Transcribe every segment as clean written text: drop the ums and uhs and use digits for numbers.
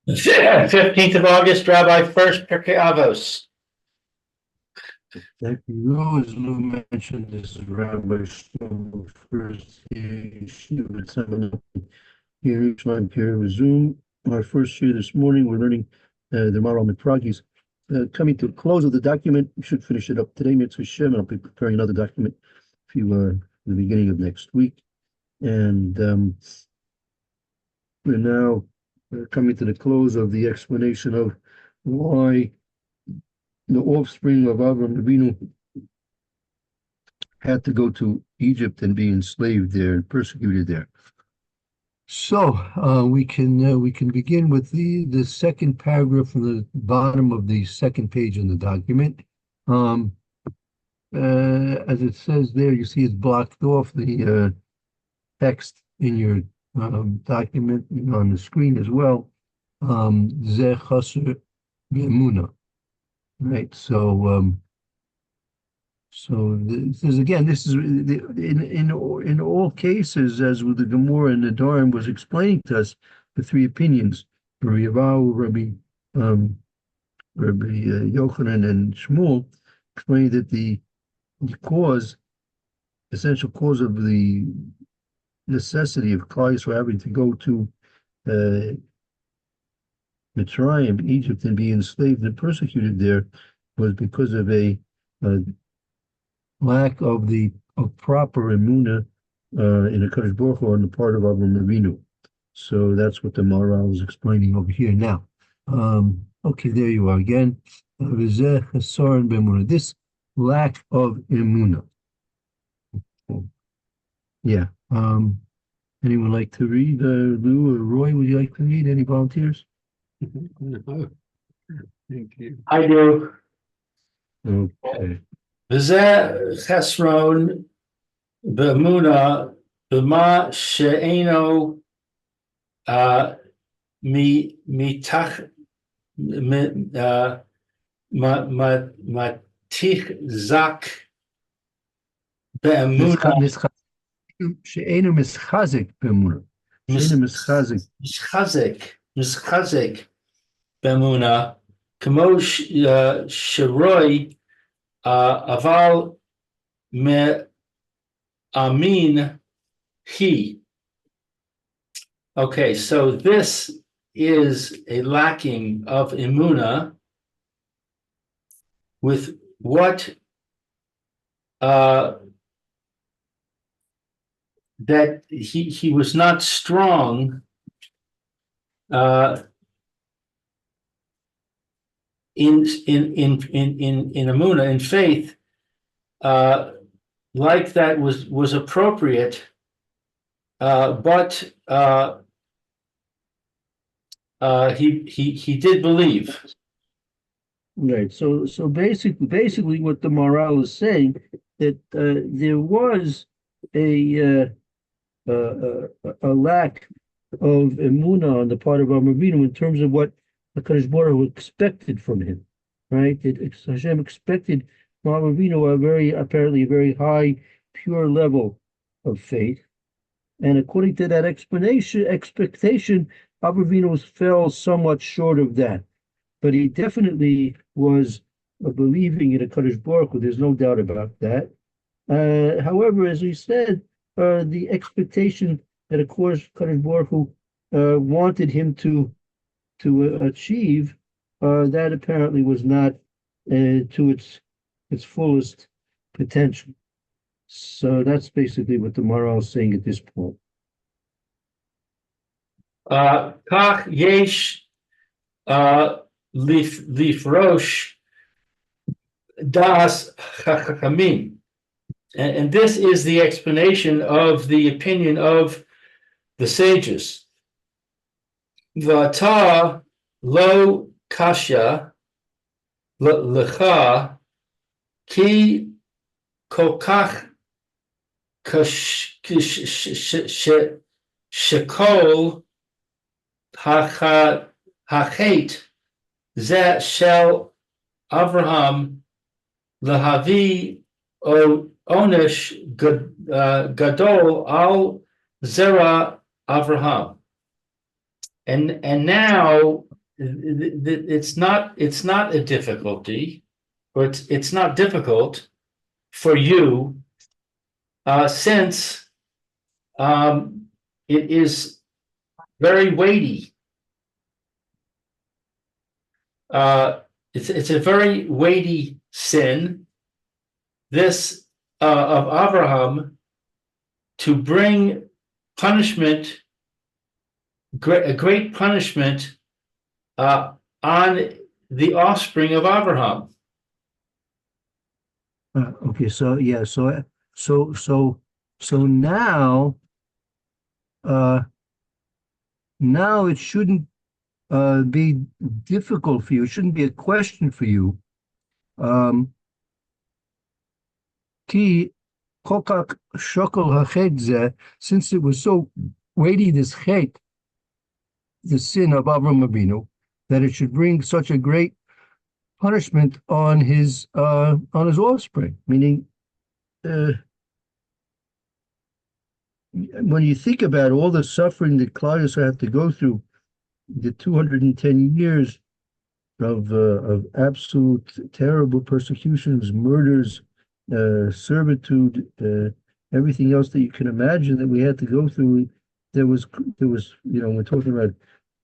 15th of August, Rabbi Furst, Pierke, Avos. Thank you. As Lou mentioned, this is Rabbi Furst here each line here with Zoom. Our first year this morning, we're learning the Maral Mitragis. Coming to the close of the document, we should finish it up today, Mitzvah Shem, and I'll be preparing another document for you the beginning of next week. And we're now coming to the close of the explanation of why the offspring of Avram Avinu had to go to Egypt and be enslaved there and persecuted there. So we can begin with the second paragraph from the bottom of the second page in the document. As it says there, you see it's blocked off the text in your document on the screen as well. Zeh chaser b'emuna. Right. So this is again. This is in all cases, as with the Gemara and the Dharm was explaining to us, the three opinions: Rabbi Yavau, Rabbi Yochanan, and Shmuel, explaining that the essential cause of the necessity of Klal Yisrael having to go to Mitzrayim, Egypt, and be enslaved and persecuted there was because of a lack of proper emunah in the Kadosh Baruch Hu on the part of Avram Avinu. So that's what the Maharal is explaining over here now. Okay, there you are again. This lack of emunah. Yeah. Anyone like to read? Lou or Roy, would you like to read? Any volunteers? No. Thank you. I do. Okay. V'zeh chesron b'emuna b'ma she'eno mitach matich zak be'emuna she'enu mischazik b'emuna. She'enu mischazik be'emuna kamo shiroi aval me amin he. Okay, so this is a lacking of emuna with what that he was not strong in emuna, in faith, like that was appropriate, but he did believe. Right. So basically, what the Maharal is saying that there was a lack of emunah on the part of Avram Avinu in terms of what the Kadosh Baruch Hu expected from him. Right. Hashem expected from Avram Avinu apparently a very high, pure level of faith, and according to that expectation, Avram Avinu fell somewhat short of that. But he definitely was believing in a Kadosh Baruch Hu. There's no doubt about that. However, as we said, the expectation that, of course, Kadosh Baruch Hu wanted him to achieve, that apparently was not to its fullest potential. So that's basically what the Maharal is saying at this point. Kach yesh lifrosh das chachamim, and this is the explanation of the opinion of the sages. V'ata lo kasha lecha ki kokach shekol hachet zeh shel Avraham lehavi onesh gadol al zera Avraham. And now it's not a difficulty, or it's not difficult for you, since it is very weighty. It's a very weighty sin, this of Abraham, to bring punishment, a great punishment on the offspring of Abraham. Okay, so yeah, so now, now it shouldn't be difficult for you. It shouldn't be a question for you. Ki kokak shokol hachet zeh, since it was so weighty, this chet, the sin of Avram Avinu, that it should bring such a great punishment on his offspring. Meaning, when you think about all the suffering that Claudius had to go through, the 210 years of absolute terrible persecutions, murders, servitude, everything else that you can imagine that we had to go through. There was, we're talking about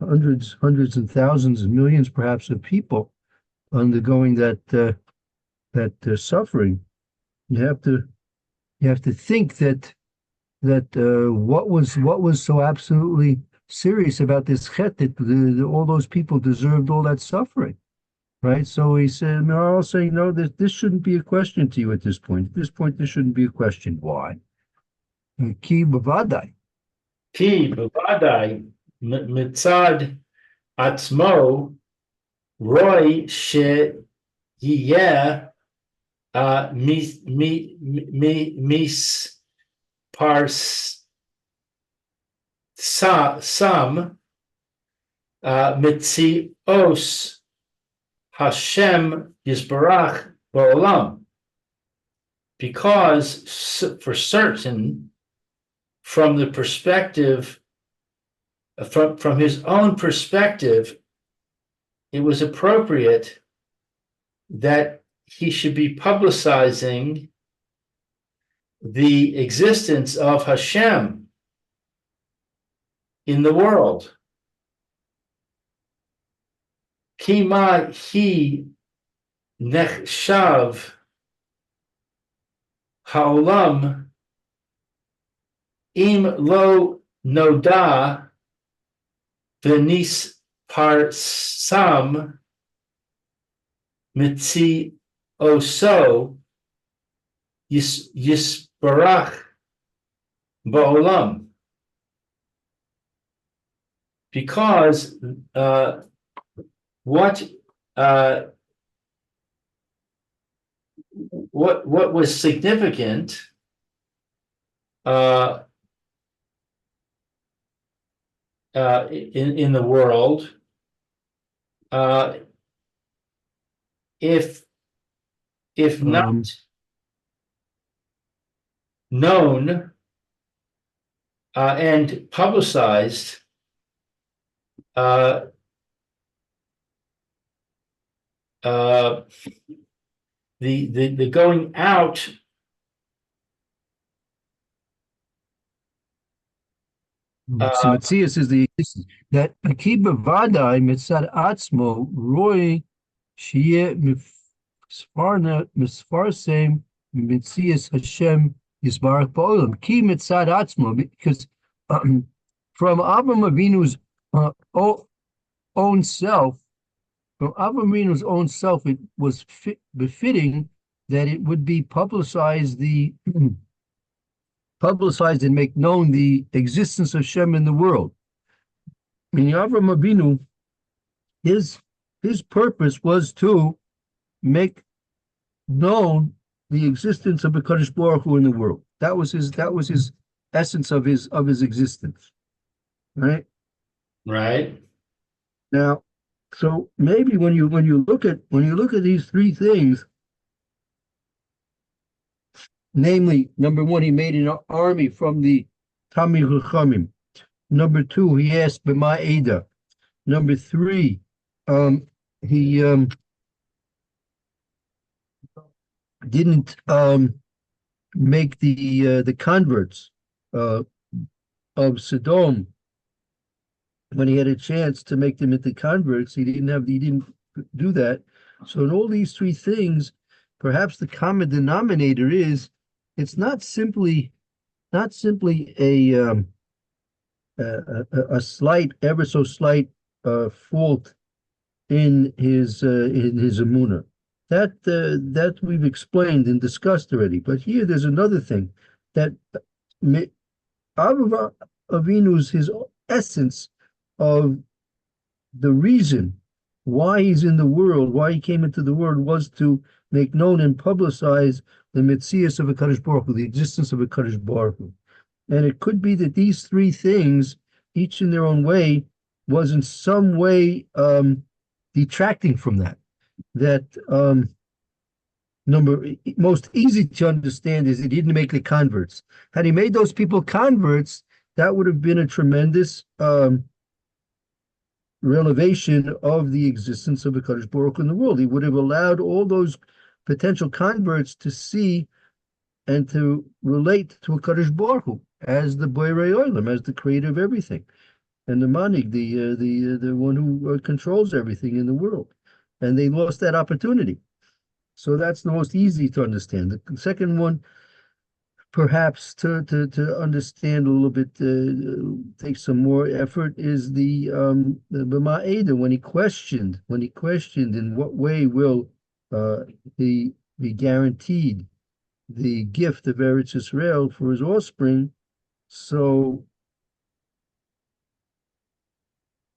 hundreds and thousands and millions, perhaps, of people undergoing that suffering. You have to think that what was so absolutely serious about this chet, that all those people deserved all that suffering, right? So he said, "No, I'll say no. This shouldn't be a question to you at this point. At this point, this shouldn't be a question. Why? Ki b'vadai. Ki b'vadai mitzad atzmo roi she yeh mis pars sam mitzios Hashem Yisbarach Ba'olam, because for certain, from the perspective, from his own perspective, it was appropriate that he should be publicizing the existence of Hashem in the world. Kima hi nechshav haolam im lo noda v'nis parsam mitzi oso yisbarach ba'olam. Because what was significant in the world, if not known and publicized, the going out Matthias is the that Akiba Vadai Mitzad Atzmo Roy Shie Misfarsem Mitzias Hashem Yisbarach Ba'olam Ki Mitzad Atzmo, because from Avram Avinu's own self, it was befitting that it would be publicized and make known the existence of Shem in the world. Meaning Avram Avinu, his purpose was to make known the existence of the Kadosh Baruch Hu in the world. That was his essence of his existence. Right? right. Now, so maybe when you look at these three things, namely, number one, he made an army from the Tamil Chachamim. Number two, he asked B'ma Eda. Number three, he didn't make the converts uh, of Sodom when he had a chance to make them into converts. He didn't do that. So in all these three things, perhaps the common denominator is it's not simply a slight, ever so slight fault in his emunah. That we've explained and discussed already. But here there's another thing that Avraham Avinu's his essence of the reason why he's in the world, why he came into the world, was to make known and publicize the mitzias of a Kadosh Baruch Hu, the existence of a Kadosh Baruch Hu. And it could be that these three things, each in their own way, was in some way detracting from that. That most easy to understand is that he didn't make the converts. Had he made those people converts, that would have been a tremendous revelation of the existence of a Kadosh Baruch Hu in the world. He would have allowed all those potential converts to see and to relate to a Kadosh Baruch Hu as the Borei Olam, as the creator of everything, and the Manig, the one who controls everything in the world. And they lost that opportunity. So that's the most easy to understand. The second one, perhaps to understand a little bit, take some more effort, is the B'ma Eda, when he questioned in what way will he be guaranteed the gift of Eretz Israel for his offspring. So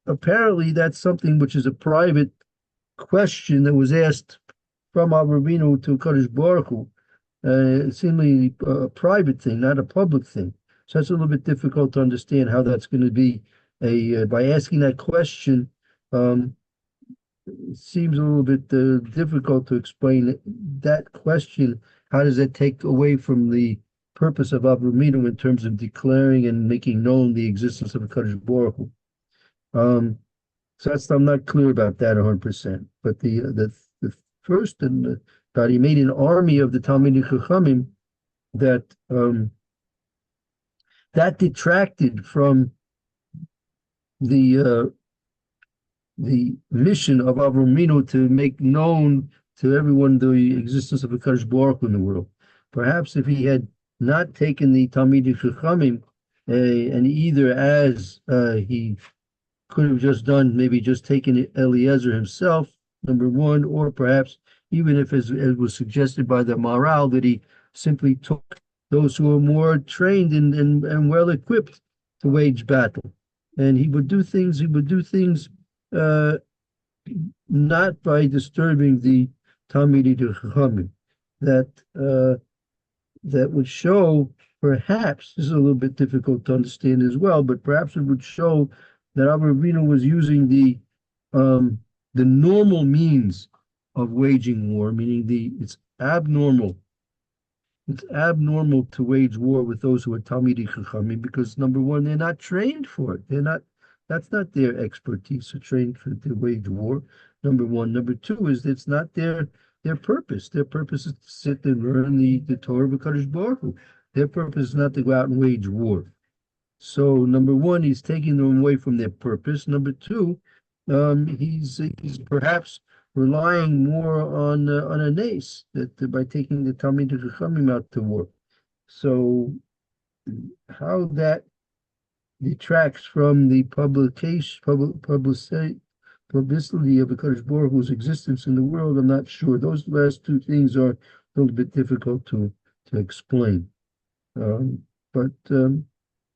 apparently that's something which is a private question that was asked from Avinu to Kadosh Baruch Hu. Seemingly a private thing, not a public thing. So that's a little bit difficult to understand how that's going to be by asking that question. It seems a little bit difficult to explain that question. How does that take away from the purpose of Avinu in terms of declaring and making known the existence of a Kadosh Baruch Hu? So I'm not clear about that 100%. But the first and that he made an army of the Talmidei Chachamim, that that detracted from the mission of Avinu to make known to everyone the existence of a Kadosh Baruch Hu in the world. Perhaps if he had not taken the Talmidei Chachamim, and either as he could have just done, maybe just taken Eliezer himself, number one, or perhaps even if, as was suggested by the Maharal, that he simply took those who were more trained and well equipped to wage battle. And he would do things not by disturbing the Talmidei Chachamim. That would show, perhaps, this is a little bit difficult to understand as well, but perhaps it would show that Avinu was using the normal means of waging war, meaning it's abnormal to wage war with those who are Talmidei Chachamim, because number one, they're not trained for it. That's not their expertise to wage war. Number one. Number two is it's not their purpose. Their purpose is to sit and learn the Torah of Kadosh Baruch Hu. Their purpose is not to go out and wage war. So number one, he's taking them away from their purpose. Number two, he's perhaps relying more on a nace, that by taking the Talmidei Chachamim out to war. So how that detracts from the publicity of a Kadosh Baruch Hu's existence in the world, I'm not sure. Those last two things are a little bit difficult to explain. But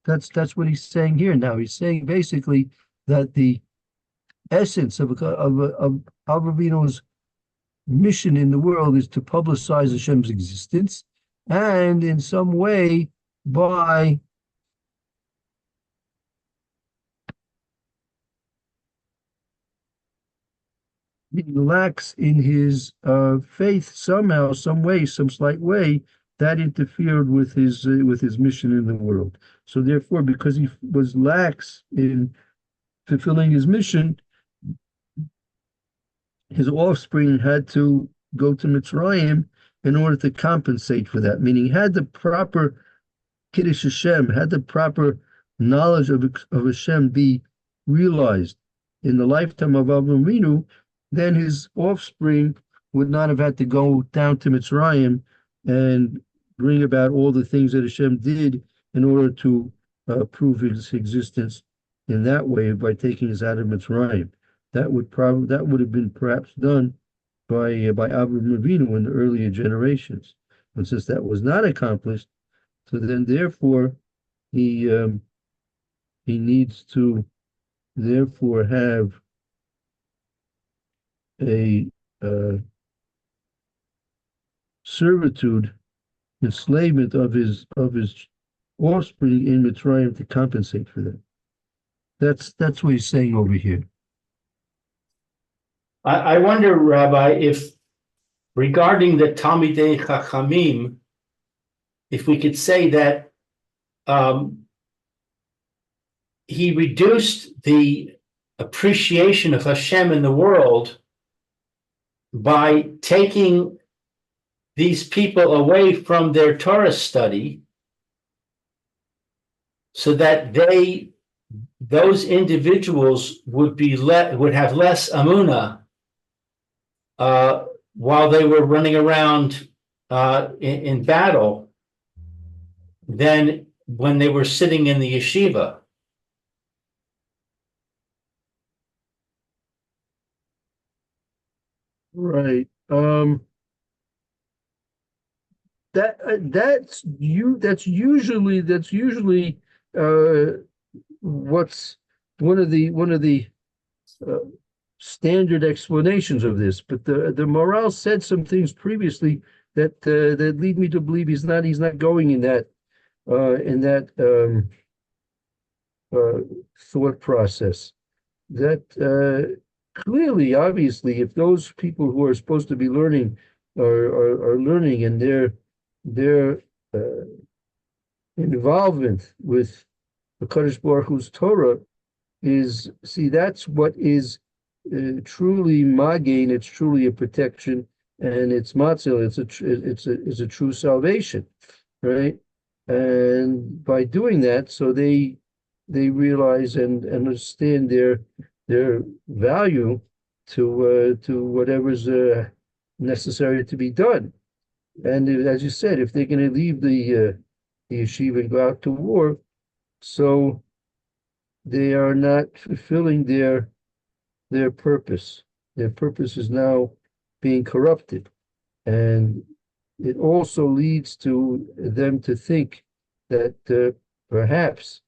that's what he's saying here now. He's saying basically that the essence of Avinu's mission in the world is to publicize Hashem's existence, and in some way, by being lax in his faith somehow, some way, some slight way, that interfered with his mission in the world. So therefore, because he was lax in fulfilling his mission, his offspring had to go to Mitzrayim in order to compensate for that, meaning had the proper Kiddush Hashem, had the proper knowledge of Hashem be realized in the lifetime of Avraham Avinu, then his offspring would not have had to go down to Mitzrayim and bring about all the things that Hashem did in order to prove his existence in that way by taking us out of Mitzrayim. That would have been perhaps done by Avraham Avinu in the earlier generations. But since that was not accomplished, so then therefore he needs to therefore have a servitude, enslavement of his offspring in Mitzrayim to compensate for that. That's what he's saying over here. I wonder, Rabbi, if regarding the Talmidei Chachamim, if we could say that he reduced the appreciation of Hashem in the world by taking these people away from their Torah study, so that those individuals would have less amuna while they were running around in battle than when they were sitting in the yeshiva. Right. That's usually what's one of the standard explanations of this. But the Maharal said some things previously that lead me to believe he's not going in that thought process. That clearly, obviously, if those people who are supposed to be learning are learning, and their involvement with the Kadosh Baruch Hu's Torah that's what is truly magain. It's truly a protection, and it's matzil. It's a true salvation, right? And by doing that, so they realize and understand their value to whatever's necessary to be done. And as you said, if they're going to leave the yeshiva and go out to war, so they are not fulfilling their purpose. Their purpose is now being corrupted, and it also leads to them to think that perhaps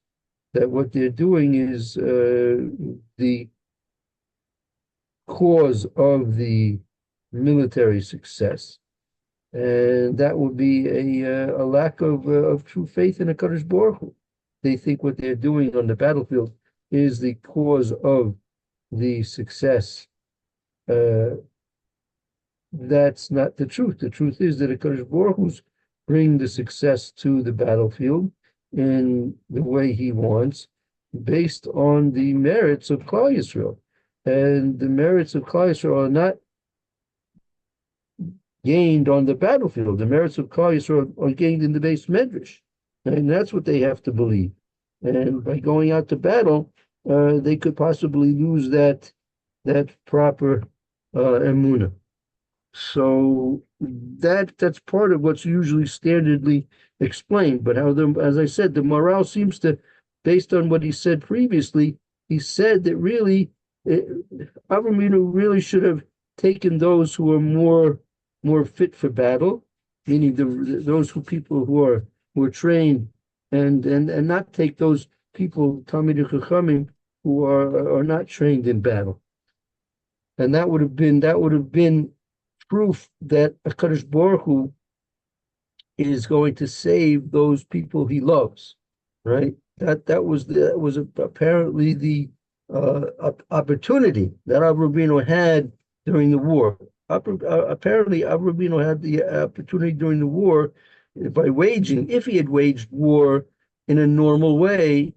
that what they're doing is the cause of the military success, and that would be a lack of true faith in the Kadosh Baruch Hu. They think what they're doing on the battlefield is the cause of the success. That's not the truth. The truth is that the Kadosh Baruch Hu's bring the success to the battlefield in the way he wants, based on the merits of Klal Yisrael. And the merits of Klal Yisrael are not gained on the battlefield. The merits of Klal Yisrael are gained in the base medrash. And that's what they have to believe. And by going out to battle, they could possibly lose that proper emunah. So that's part of what's usually standardly explained. But as I said, the Maharal seems to, based on what he said previously, he said that really Avraham Avinu really should have taken those who are more fit for battle, meaning those people who are trained, and not take those people, Talmidei Chachamim, who are not trained in battle. And that would have been proof that HaKadosh Baruch Hu is going to save those people he loves, right? That was apparently the opportunity that Avraham Avinu had during the war. Apparently, Avraham Avinu had the opportunity during the war by waging, if he had waged war in a normal way,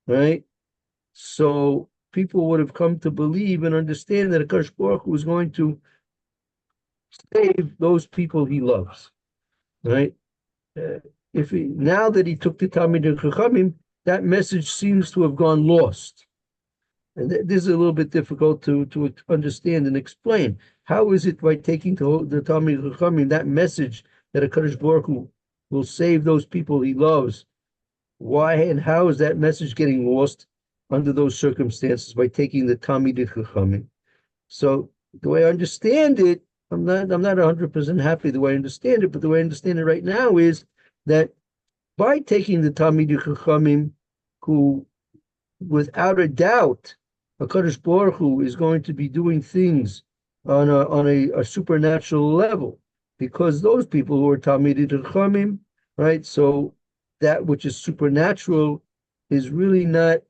right? So people would have come to believe and understand that Akash Baruch Hu was going to save those people he loves, right? Now that he took the Talmid Chachamim, that message seems to have gone lost. And this is a little bit difficult to understand and explain. How is it by taking the Talmid Chachamim, that message that HaKadosh Baruch Hu will save those people he loves? Why and how is that message getting lost under those circumstances by taking the Talmid Chachamim? So the way I understand it, I'm not 100% happy the way I understand it, but the way I understand it right now is that by taking the Talmid Chachamim, who without a doubt HaKadosh Baruch Hu is going to be doing things on a supernatural level, because those people who are Talmidei Chachamim, right? So that which is supernatural is really not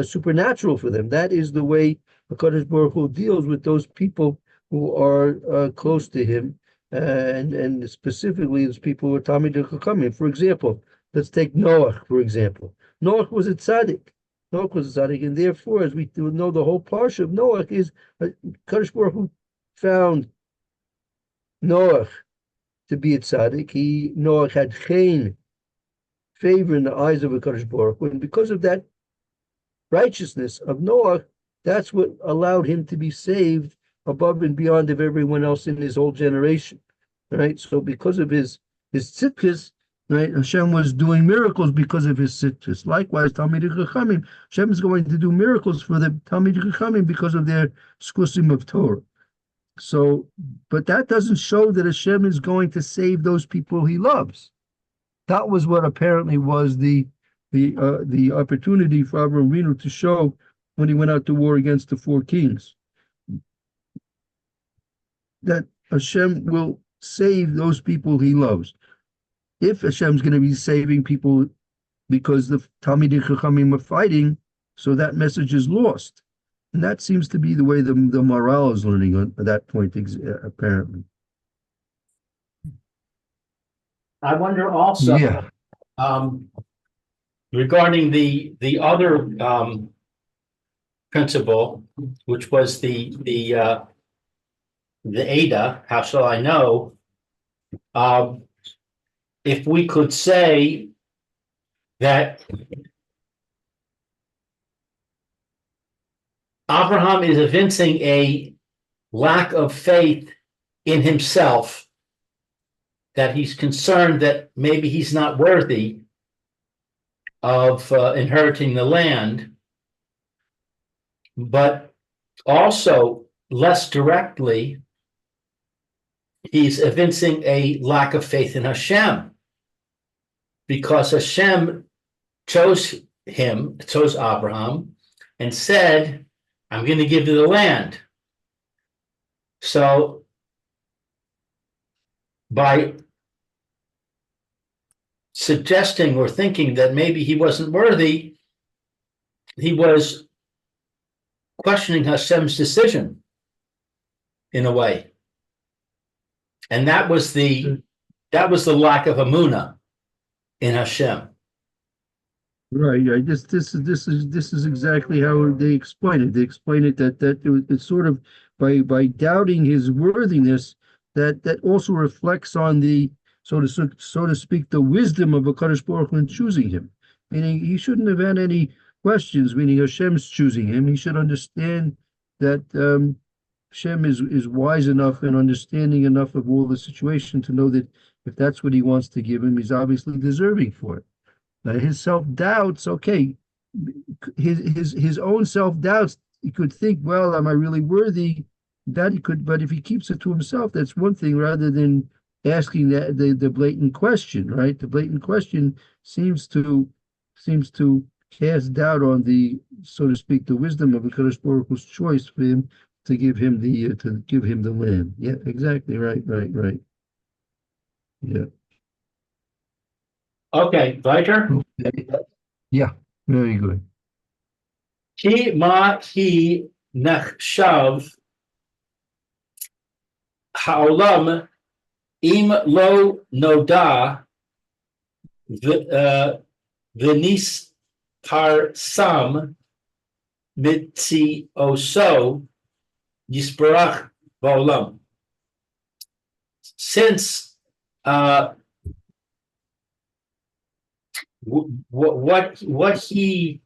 supernatural for them. That is the way HaKadosh Baruch Hu deals with those people who are close to him, and specifically those people who are Talmidei Chachamim. For example, let's take Noah, for example. Noah was a tzaddik. Noah was a tzaddik, and therefore, as we know, the whole parsha of Noah is Kadosh Baruch Hu found Noah to be a tzaddik. Noah had chen, favor in the eyes of a Kadosh Baruch Hu, and because of that righteousness of Noah, that's what allowed him to be saved above and beyond of everyone else in his whole generation, right? So because of his tzidkus, right, Hashem was doing miracles because of his tzidkus. Likewise, Talmidei Chachamim, Hashem is going to do miracles for the Talmidei Chachamim because of their skusim of Torah. So, but that doesn't show that Hashem is going to save those people he loves. That was what apparently was the opportunity for Avraham Avinu to show when he went out to war against the four kings, that Hashem will save those people he loves. If Hashem's going to be saving people because the Talmidei Chachamim are fighting, so that message is lost. And that seems to be the way the morale is learning at that point, apparently. I wonder also, regarding the other principle, which was the Ada, how shall I know? If we could say that Abraham is evincing a lack of faith in himself, that he's concerned that maybe he's not worthy of inheriting the land, but also less directly, he's evincing a lack of faith in Hashem, because Hashem chose Abraham and said, I'm going to give you the land. So by suggesting or thinking that maybe he wasn't worthy, he was questioning Hashem's decision in a way. And that was the lack of emunah in Hashem. Right. This is exactly how they explain it. They explain it that it's sort of by doubting his worthiness, that also reflects on the so to speak the wisdom of HaKadosh Baruch Hu in choosing him. Meaning he shouldn't have had any questions. Meaning Hashem's choosing him. He should understand that Hashem is wise enough and understanding enough of all the situation to know that if that's what he wants to give him, he's obviously deserving for it. His self-doubts, okay, his own self-doubts, he could think, well, am I really worthy? That he could, but if he keeps it to himself, that's one thing, rather than asking the blatant question, right? The blatant question seems to cast doubt on the, so to speak, the wisdom of HaKadosh Baruch Hu's choice for him to give him the land. Yeah, exactly, right. Yeah. Okay, weiter. Okay. Yeah, very good. Ki ma hi nachshav ha'olam im lo noda v'nis parsam mitzioso yisbarach ba'olam. Since what he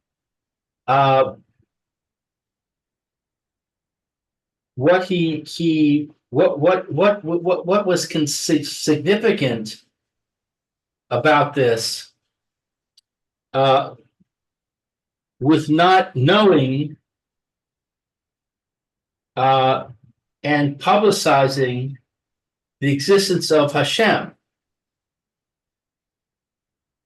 what was significant about this with not knowing and publicizing the existence of Hashem.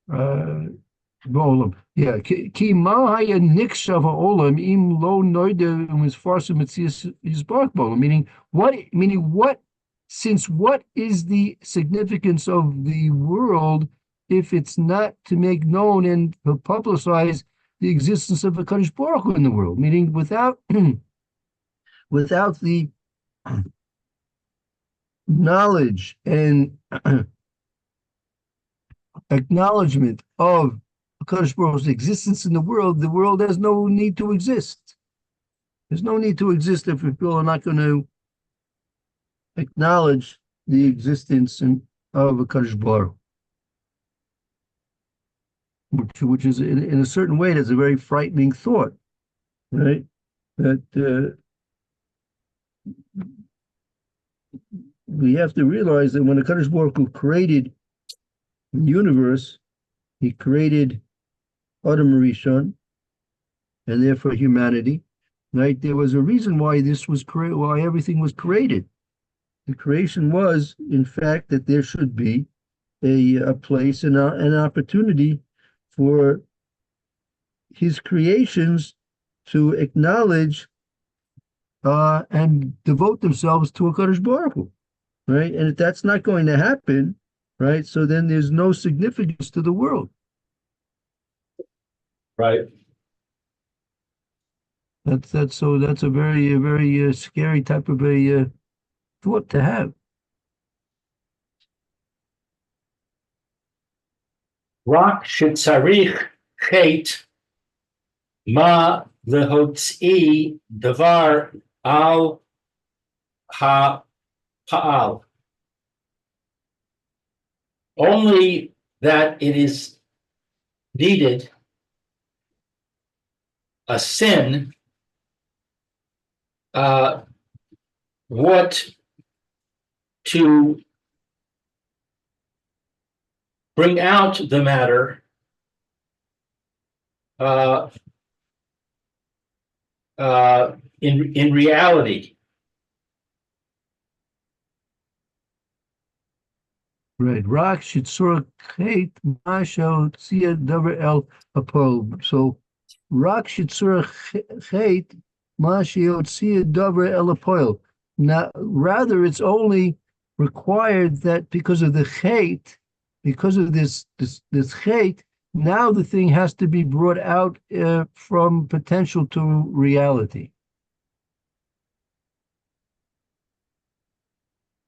Ba'olam. Yeah. Ki ma haya nikshav ha'olam im lo noida u'misfarsim etzias yisbarach ba'olam. Meaning what, since what is the significance of the world if it's not to make known and to publicize the existence of a Kadosh Baruch Hu in the world? Meaning without the knowledge and acknowledgement of Kadosh Baruch Hu's existence in the world has no need to exist. There's no need to exist if people are not going to acknowledge the existence of a Kadosh Baruch Hu, which is in a certain way, that's a very frightening thought, right? That we have to realize that when the Kadosh Baruch Hu created the universe, he created Adam Rishon, and therefore humanity, right? There was a reason why this was created, why everything was created. The creation was, in fact, that there should be a place and an opportunity for his creations to acknowledge and devote themselves to a Kadosh Baruch Hu, right? And if that's not going to happen, right, so then there's no significance to the world. Right. That's a very scary type of a thought to have. Rak shetzarich chet ma lehotzi davar al ha-pa'al. Only that it is needed a sin, what to bring out the matter in reality. Right. Rak shitzur chet mashal tzia davar el hapol. So rak shitzur chet mashal tzia davar el hapol. Now, rather, it's only required that because of the chet, because of this chet, now the thing has to be brought out from potential to reality.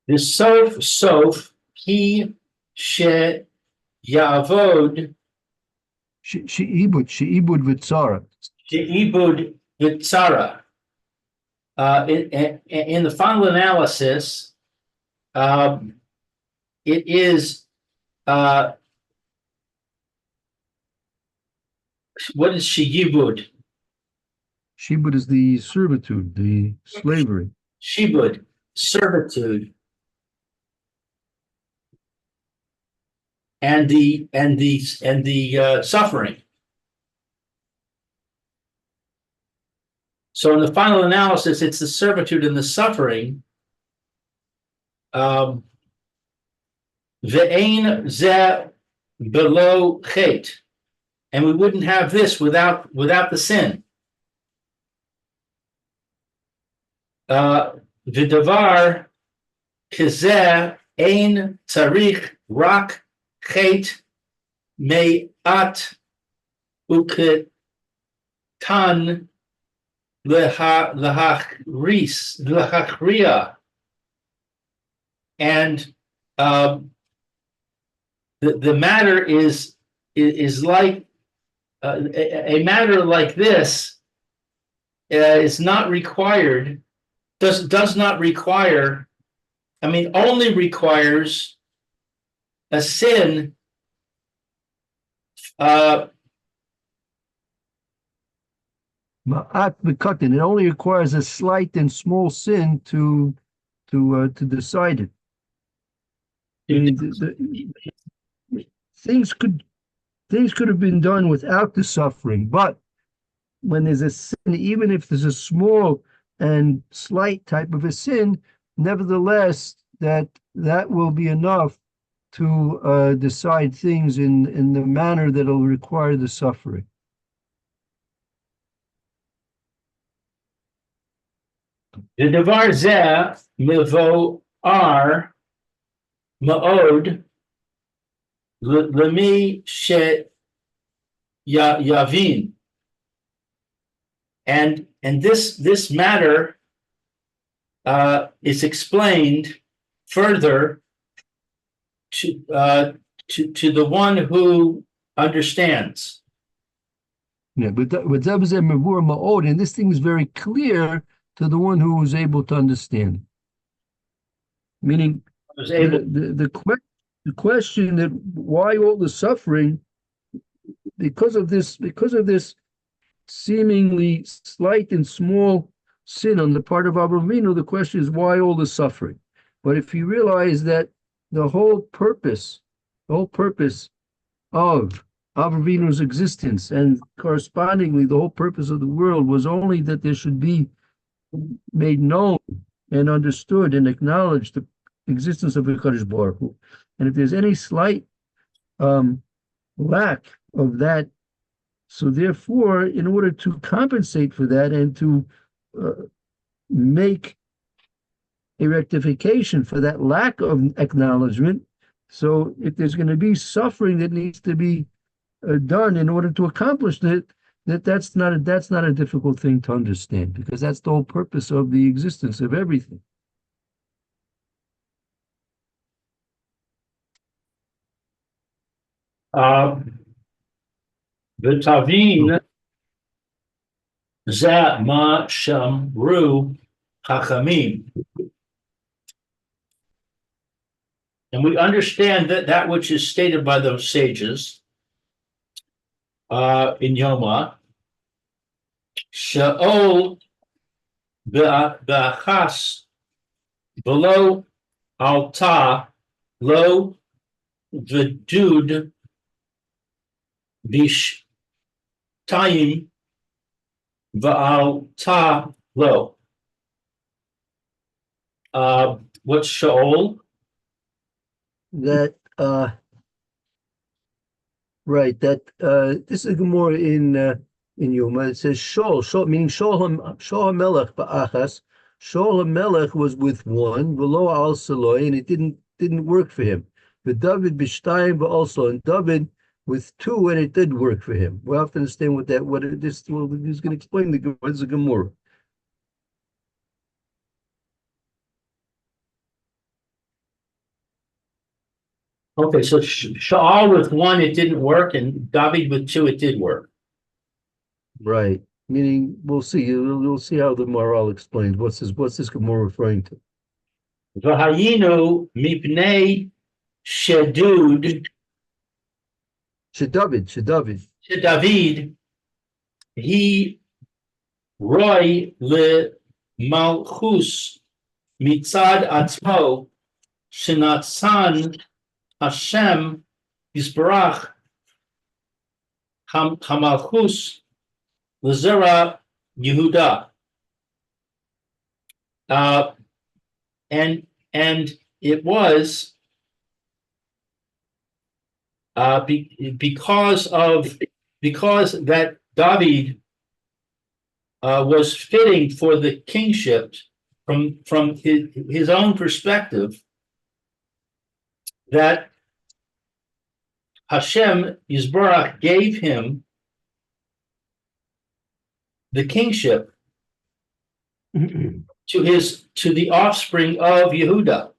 The sof he she yavod She'ibud v'tzara. she'ibud v'tzara. In the final analysis, it is what is she'ibud? Shibud is the servitude, the slavery. Shibud, servitude, and the suffering. So in the final analysis, it's the servitude and the suffering. Ve'ein ze below chet, and we wouldn't have this without the sin. V'davar kizeh ein tzarich rak chet me'at uketan lehachria, and the matter is like a matter like this is not required, does not require, I mean, only requires a sin Ma'at b'katan. It only requires a slight and small sin to decide it. Meaning things could have been done without the suffering, but when there's a sin, even if there's a small and slight type of a sin, nevertheless, that will be enough to decide things in the manner that will require the suffering. ודבר זה מבואר מאוד למי שיבין. And this matter is explained further to the one who understands. Yeah, but that was a mavur ma'od, and this thing is very clear to the one who was able to understand. Meaning, the question that why all the suffering because of this seemingly slight and small sin on the part of Avram, the question is why all the suffering? But if you realize that the whole purpose of Avravinu's existence and correspondingly the whole purpose of the world was only that there should be made known and understood and acknowledged the existence of HaKadosh Baruch Hu. And if there's any slight lack of that, so therefore, in order to compensate for that and to make a rectification for that lack of acknowledgement, so if there's going to be suffering that needs to be done in order to accomplish that, that's not a difficult thing to understand, because that's the whole purpose of the existence of everything. ותבין זה מה שאמרו חכמים. And we understand that which is stated by those sages in Yoma, Sha'ol ba'achas below alta lo v'dud bishtayim va'alta lo. What's Sha'ol? That right, that this is more in Yoma. It says Shol meaning Shol HaMelech ba'achas. Shol HaMelech was with one, v'lo al saloi, and it didn't work for him. But David b'shtayim also, and David with two, and it did work for him. We'll have to understand he's going to explain what's the Gemara. Okay, so Sha'al with one, it didn't work, and David with two, it did work. Right. Meaning, we'll see. We'll see how the Maharal explains. What's this Gemara referring to? V'hayinu mipnei shedud David, he roy le malchus mitzad atzmo shenatsan Hashem Yisbarach Hamalchus Lazera Yehuda. And it was because that David was fitting for the kingship from his own perspective, that Hashem Yisbarach gave him the kingship to the offspring of Yehuda.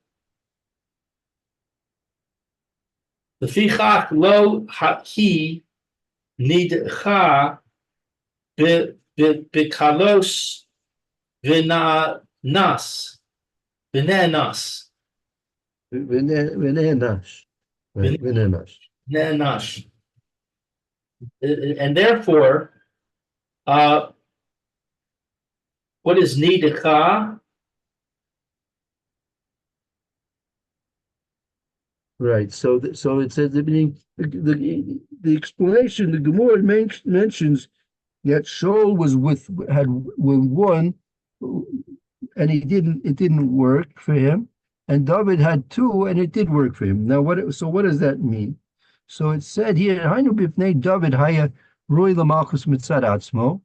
Lefichach lo he nidcha Bikalos v'nanas, v'nenas, Venenash. Right, Venenash. v'nenash. And therefore, uh, what is nidaka? Right. So, so it says the meaning. The explanation the Gemara mentions that Shaul was had with one, and he didn't. It didn't work for him, and David had two, and it did work for him. Now, what does that mean? So it said here, "Hainu b'fnei David haya roi lamalchus mitzad atzmo."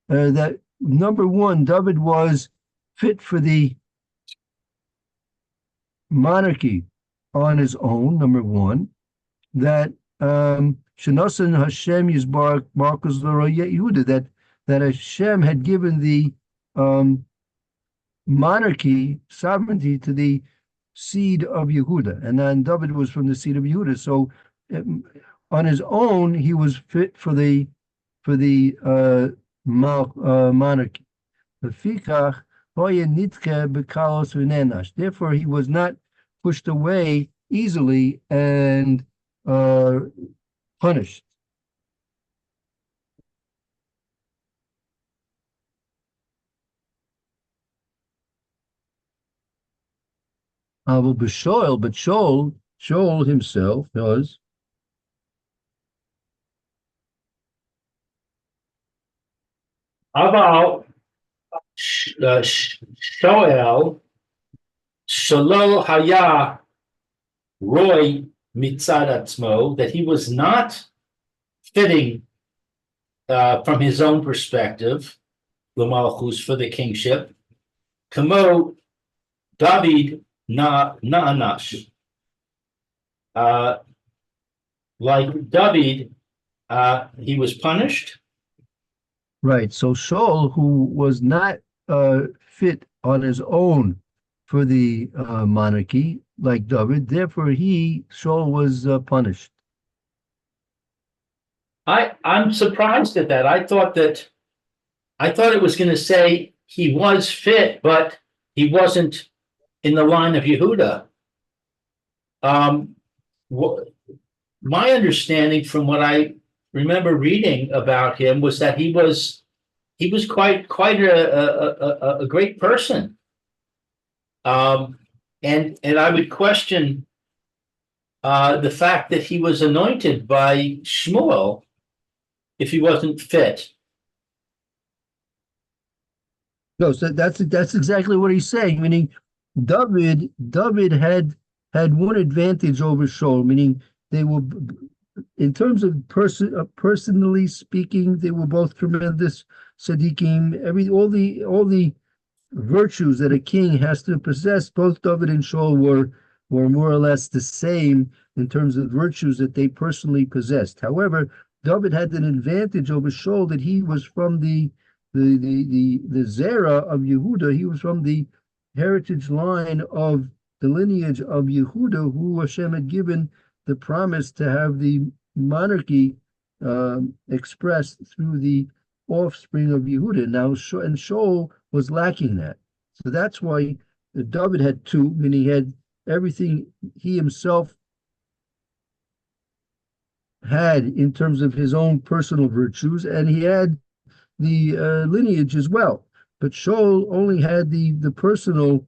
That number one, David was fit for the monarchy on his own. Number one, that Shenosan Hashem Yisbarach Marcus Yehuda, that Hashem had given the monarchy sovereignty to the seed of Yehuda, and then David was from the seed of Yehuda. So on his own, he was fit for the monarchy. Therefore, he was not pushed away easily and punished. But Shaul himself was Aval Shoel Shalo Haya Roy Mitzad Atzmo, that he was not fitting from his own perspective, Lamalchus, for the kingship. Kamo David Naanash. Like David, he was punished. Right. So Shaul, who was not fit on his own for the monarchy, like David, therefore Shaul was punished. I'm surprised at that. I thought it was going to say he was fit, but he wasn't in the line of Yehuda. My understanding from what I remember reading about him was that he was quite a great person. And I would question the fact that he was anointed by Shmuel if he wasn't fit. No, so that's exactly what he's saying. Meaning, David had one advantage over Shaul. Meaning, they were, in terms of personally speaking, they were both tremendous tzaddikim. All the virtues that a king has to possess, both David and Shaul were more or less the same in terms of virtues that they personally possessed. However, David had an advantage over Shaul that he was from the Zera of Yehuda. He was from the heritage line of the lineage of Yehuda, who Hashem had given the promise to have the monarchy expressed through the offspring of Yehuda. Now, and Shaul was lacking that. So that's why David had two, meaning he had everything he himself had in terms of his own personal virtues, and he had the lineage as well. But Shaul only had the personal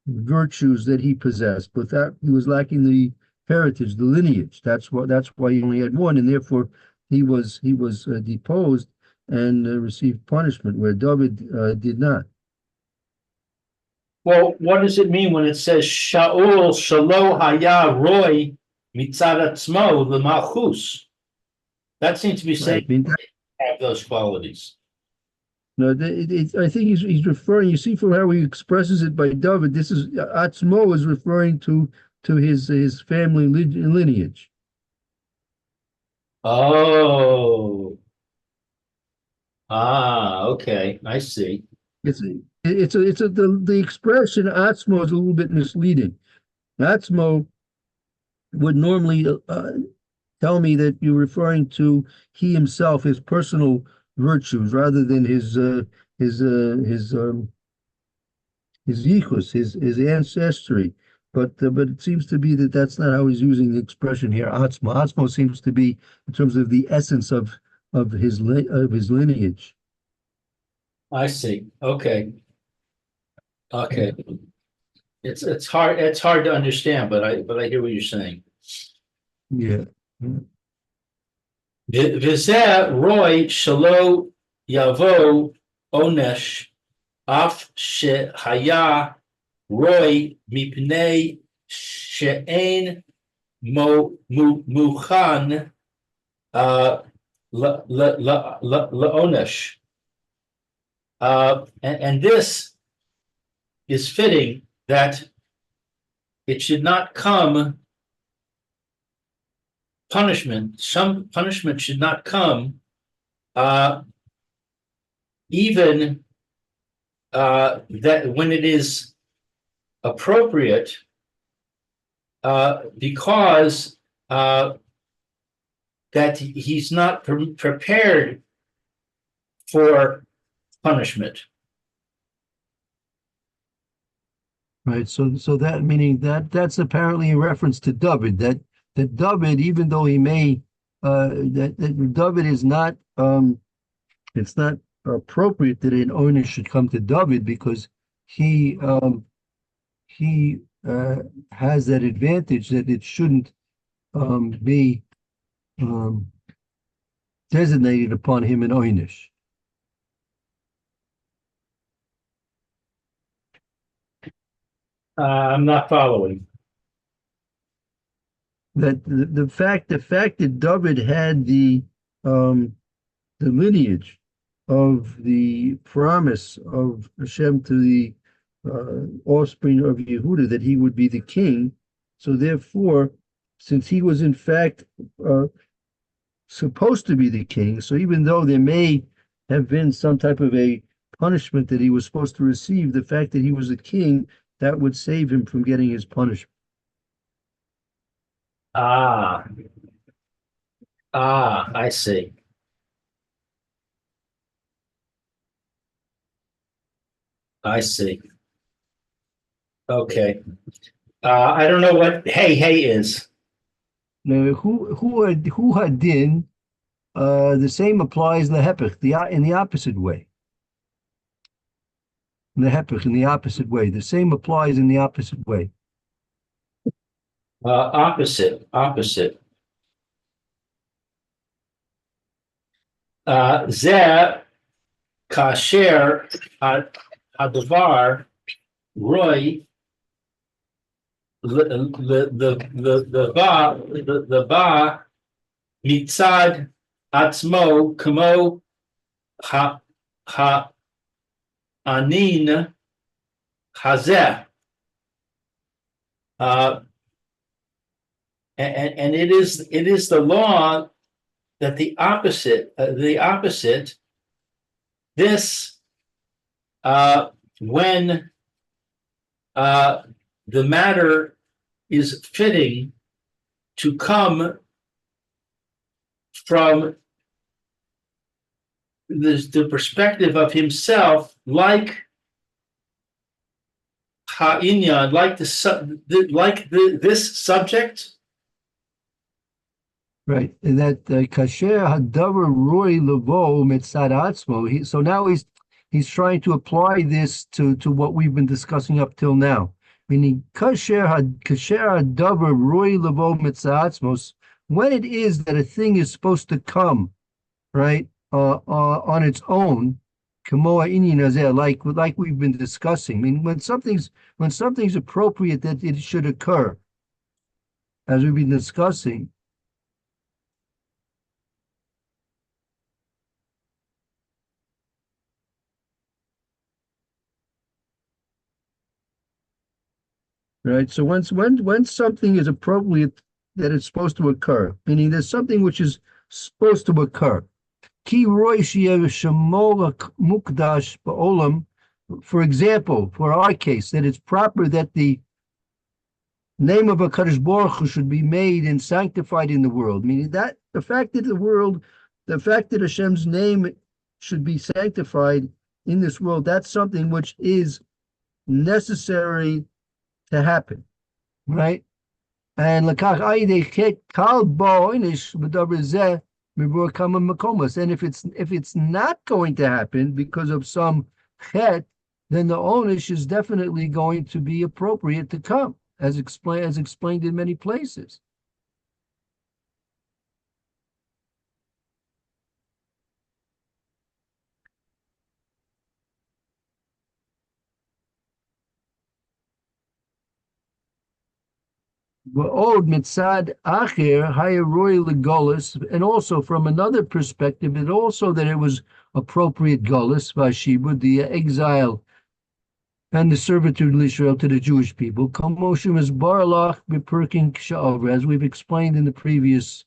virtues that he possessed, but that he was lacking the heritage, the lineage. That's why he only had one, and therefore he was deposed and received punishment, where David did not. Well, what does it mean when it says Shaul Shalo Haya Roy Mitzad Atzmo L'Malchus? That seems to be saying have those qualities. No, I think he's referring. You see from how he expresses it by David. This is Atzmo is referring to his family lineage. Oh, okay, I see. The expression Atzmo is a little bit misleading. Atzmo would normally tell me that you're referring to he himself, his personal virtues rather than his his yichus, his ancestry. But it seems to be that that's not how he's using the expression here. Atzma. Atzmo seems to be in terms of the essence of his lineage. I see. Okay. Okay. It's hard to understand, but I hear what you're saying. Yeah. V'zeh roi shelo yavo onesh af shehaya roi mipnei she'en mukhan la'onesh. And this is fitting that it should not come some punishment should not come even that when it is appropriate because that he's not prepared for punishment. Right. So that meaning that's apparently in reference to David, that David, even though he may that David is not it's not appropriate that an owner should come to David because he has that advantage that it shouldn't be designated upon him an oynish. I'm not following. That the fact that David had the lineage of the promise of Hashem to the offspring of Yehuda that he would be the king, so therefore, since he was in fact supposed to be the king, so even though there may have been some type of a punishment that he was supposed to receive, the fact that he was a king, that would save him from getting his punishment. I see. I see. Okay. I don't know what hey is. Now, who hadin? The same applies in the hepech, in the opposite way. In the hepech, in the opposite way. The same applies in the opposite way. Opposite. Zeh kasher hadavar roy the ba mitzad atzmo kamo ha anin hazeh. And it is the law that the opposite this when the matter is fitting to come from the perspective of himself, like ha'inyan, like this subject. Right, and that kasher hadavar roy levo mitzad atzmo. So now he's trying to apply this to what we've been discussing up till now. Meaning kasher hadavar roy levo mitzad atzmos. When it is that a thing is supposed to come, right, on its own, kamo inyan hazeh, like we've been discussing. I mean, when something's appropriate that it should occur, as we've been discussing. Right. So when something is appropriate that it's supposed to occur, meaning there's something which is supposed to occur. Ki roy mukdash ba'olam, for example, for our case, that it's proper that the name of HaKadosh Baruch Hu should be made and sanctified in the world. Meaning that the fact that Hashem's name should be sanctified in this world. That's something which is necessary to happen, right? And and if it's not going to happen because of some chet, then the onish is definitely going to be appropriate to come, as explained in many places. Mitzad Acher Hayaroi Legolus, and also from another perspective, it also that it was appropriate Golus Vashibud, the exile and the servitude of Israel to the Jewish people. Commotion was Barlach Bepirking Sha'avra, as we've explained in the previous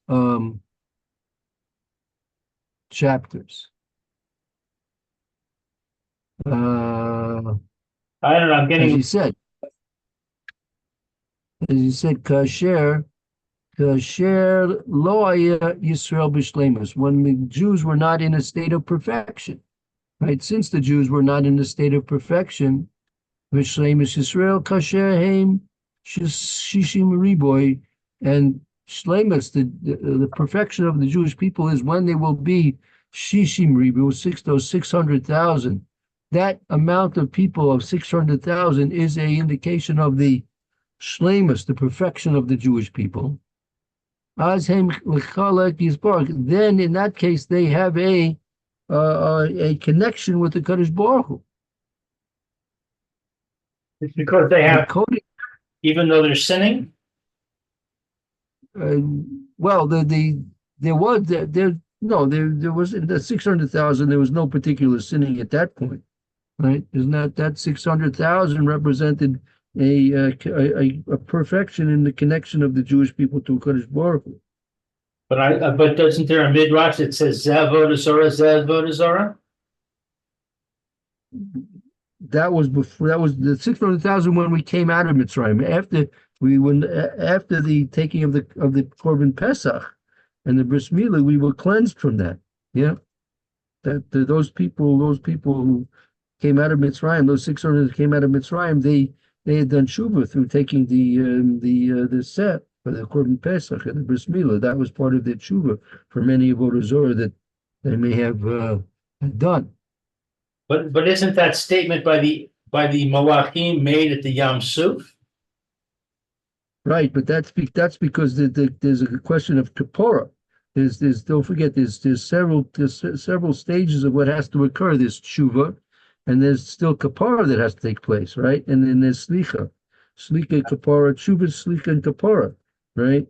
chapters. I don't know. I'm As getting. you said, Kasher lo haya Yisrael b'shleimus, when the Jews were not in a state of perfection, right? Since the Jews were not in a state of perfection, b'shleimus Yisrael kasher heim shishim riboy, and shleimus, the perfection of the Jewish people is when they will be shishim riboy, 600,000. That amount of people of 600,000 is a indication of the shleimus, the perfection of the Jewish people. Then in that case they have a connection with the Kadosh Baruch Hu. It's because they have, even though they're sinning. Well, there was in the 600,000. There was no particular sinning at that point, right? Isn't that 600,000 represented a perfection in the connection of the Jewish people to Kadosh Baruch Hu. But doesn't there a midrash that says Zev Avodah Zarah? That was before. That was the 600,000 when we came out of Mitzrayim. After the taking of the Korban Pesach and the Bris Milah, we were cleansed from that. Yeah, those people who came out of Mitzrayim, those 600 that came out of Mitzrayim, they had done tshuva through taking the set for the Korban Pesach and the Bris Milah. That was part of their tshuva for many of Avodah Zarah that they may have done. But isn't that statement by the Malachim made at the Yam Suf? Right, but that's because there's a question of kapora. There's don't forget there's several stages of what has to occur. There's tshuva, and there's still kapara that has to take place, right? And then there's slicha, kapara, tshuva, slicha, and kapara, right?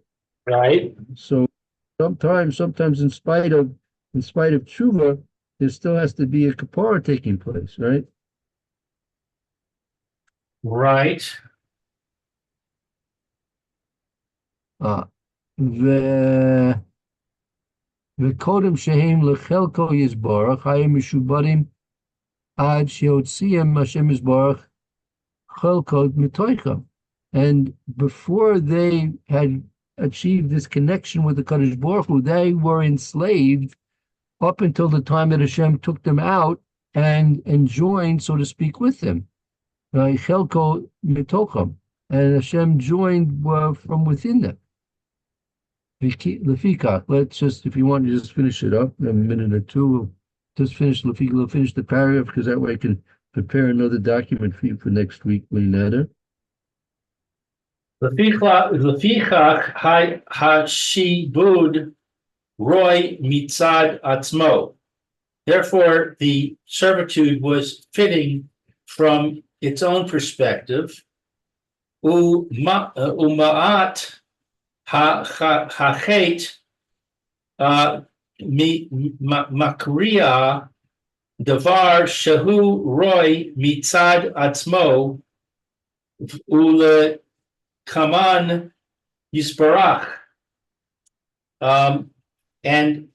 Right. So sometimes in spite of tshuva, there still has to be a kapara taking place, right? Right. V'kodem shehem lechelko yizbarach hayim mishubarim ad sheotziem Hashem yizbarach chelko mitoicham. And before they had achieved this connection with the Kadosh Baruch Hu, they were enslaved up until the time that Hashem took them out and joined, so to speak, with them. Chelko mitocham, and Hashem joined from within them. Lefikach, let's just, if you want, to just finish it up in a minute or two. We'll just finish the paragraph, because that way I can prepare another document for you for next week, Leonardo. Lefikach hashibud Roy mitzad atzmo. Therefore, the servitude was fitting from its own perspective. Umaat hachet makriya davar shahu roy mitzad atzmo ule kaman yisbarach. And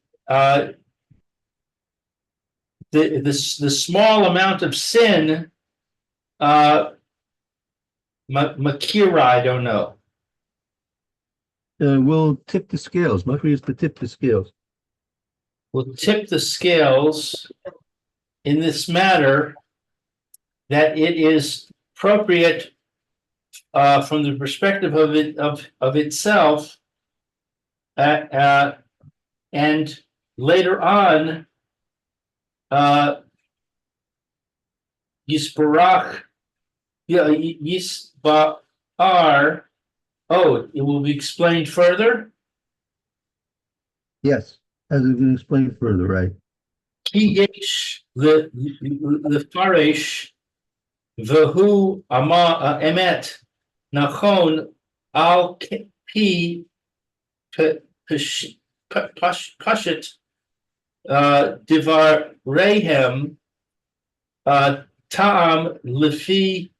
the small amount of sin, makira, I don't know. We'll tip the scales. Makri is to tip the scales. We'll tip the scales. in this matter that it is appropriate from the perspective of itself, and later on, Yisbarach, Yisbar. Oh, it will be explained further. Yes, as we can explain further, right? Ki yesh the faresh v'hu ama emet nachon al pi pashit divar rehem ta'am lefi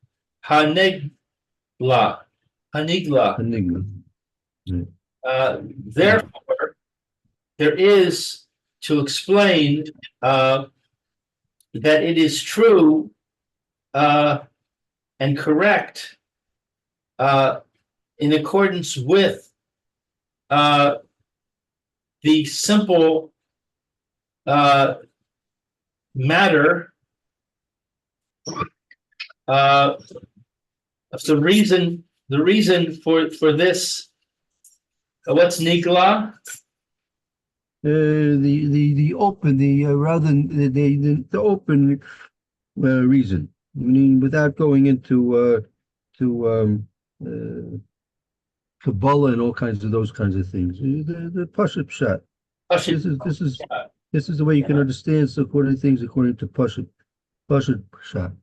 hanigla. Enigma. Therefore, there is to explain that it is true and correct in accordance with the simple matter of the reason for this. What's Nigla? The open, rather than the open reason, meaning without going into Kabbalah and all kinds of those kinds of things. The Pashup Pshat. This is the way you can understand so according to things according to Pashup Pshat.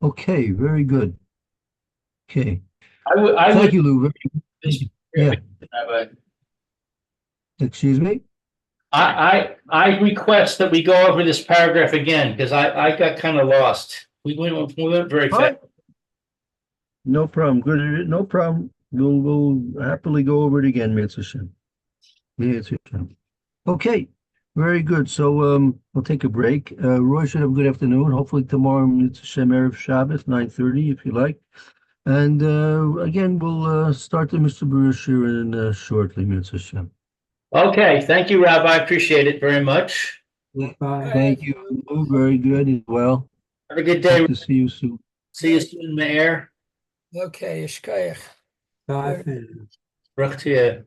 Okay, very good. Okay. Thank you, Lou. Yeah. Excuse me? I request that we go over this paragraph again because I got kind of lost. We went very fast. No problem. Good. No problem. We'll happily go over it again, Mitzvah Shem. Mitzvah Shem. Okay. Very good. So we'll take a break. Roy should have a good afternoon. Hopefully tomorrow Mitzvah Shem Erev Shabbos, 9:30, if you like. And again, we'll start the Mr. Bereshir shortly, Mitzvah Shem. Okay, thank you, Rabbi. I appreciate it very much. Bye. Thank you. Lou. Very good as well. Have a good day. Hope to see you soon. See you soon, Meir. Okay, Yishkayach. Bye. Baruch to you.